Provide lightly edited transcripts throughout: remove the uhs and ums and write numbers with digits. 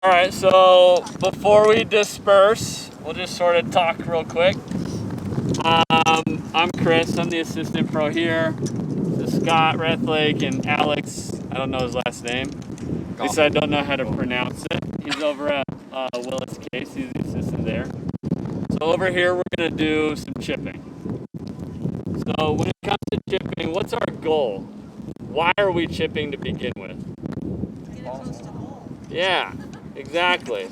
All right, so before we disperse, we'll just sort of talk real quick. I'm Chris, I'm the assistant pro here. This is Scott Rethlake and Alex, I don't know his last name. At least I don't know how to pronounce it. He's over at Willis Case, he's the assistant there. So over here we're gonna do some chipping. So when it comes to chipping, what's our goal? Why are we chipping to begin with? Yeah, exactly.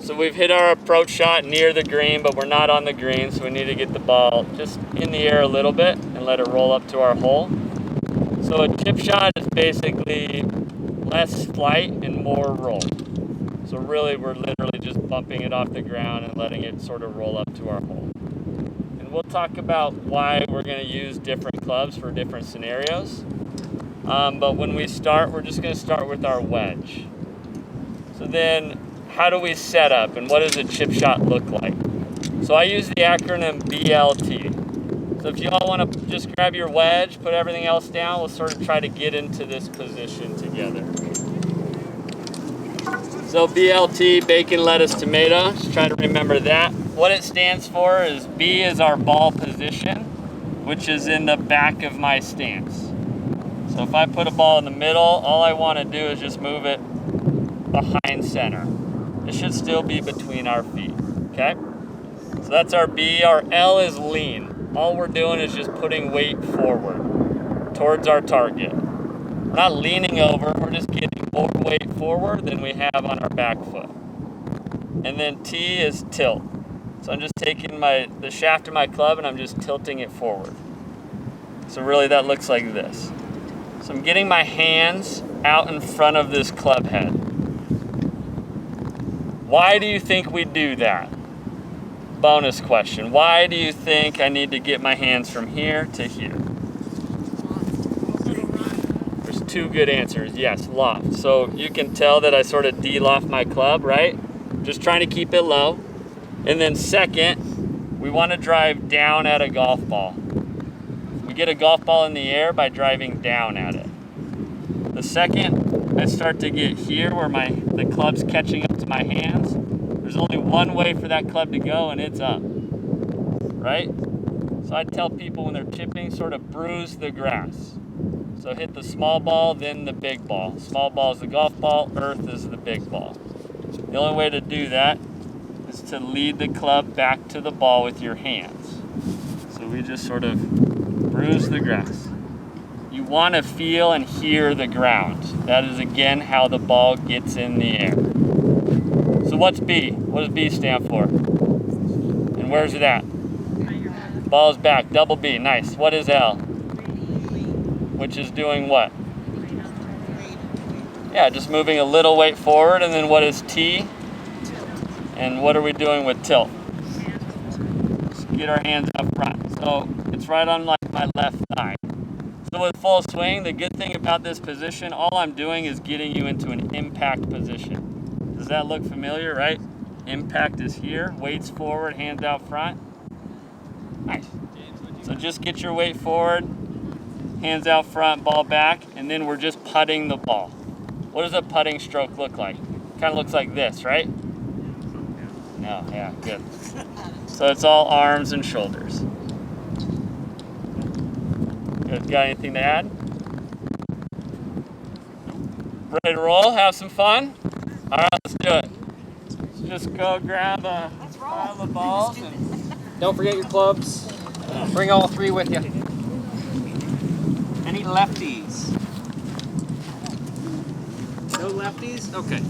So we've hit our approach shot near the green, but we're not on the green, so we need to get the ball just in the air a little bit and let it roll up to our hole. So a chip shot is basically less flight and more roll. So really we're literally just bumping it off the ground and letting it sort of roll up to our hole. And we'll talk about why we're going to use different clubs for different scenarios. But when we start, we're just going to start with our wedge. So then, how do we set up and what does a chip shot look like? So I use the acronym B.L.T. So if you all want to just grab your wedge, put everything else down, we'll sort of try to get into this position together. So B.L.T, bacon, lettuce, tomato, just try to remember that. What it stands for is B is our ball position, which is in the back of my stance. So if I put a ball in the middle, all I want to do is just move it behind center. It should still be between our feet, okay? So that's our B. Our L is lean. All we're doing is just putting weight forward towards our target. We're not leaning over, we're just getting more weight forward than we have on our back foot. And then T is tilt. So I'm just taking the shaft of my club and I'm just tilting it forward. So really that looks like this. So I'm getting my hands out in front of this club head. Why do you think we do that? Bonus question. Why do you think I need to get my hands from here to here? There's two good answers. Yes, loft. So you can tell that I sort of de-loft my club, right? Just trying to keep it low. And then second, we want to drive down at a golf ball. We get a golf ball in the air by driving down at it. The second I start to get here where the club's catching up to my hands, there's only one way for that club to go and it's up, right? So I tell people when they're chipping, sort of bruise the grass. So hit the small ball, then the big ball. Small ball is the golf ball, earth is the big ball. The only way to do that is to lead the club back to the ball with your hands. So we just sort of bruise the grass. You want to feel and hear the ground. That is again how the ball gets in the air. So what's B? What does B stand for? And where's it at? Ball's back, double B, nice. What is L? Which is doing what? Yeah, just moving a little weight forward. And then what is T? And what are we doing with tilt? Just get our hands up front. So it's right on like my left thigh. So with full swing, the good thing about this position, all I'm doing is getting you into an impact position. Does that look familiar, right? Impact is here, weights forward, hands out front. Nice. So just get your weight forward, hands out front, ball back, and then we're just putting the ball. What does a putting stroke look like? Kind of looks like this, right? No, yeah, good. So it's all arms and shoulders. Got anything to add? Ready to roll? Have some fun? All right, let's do it. So just go grab a pile of balls. And don't forget your clubs. Bring all three with you. Any lefties? No lefties? Okay.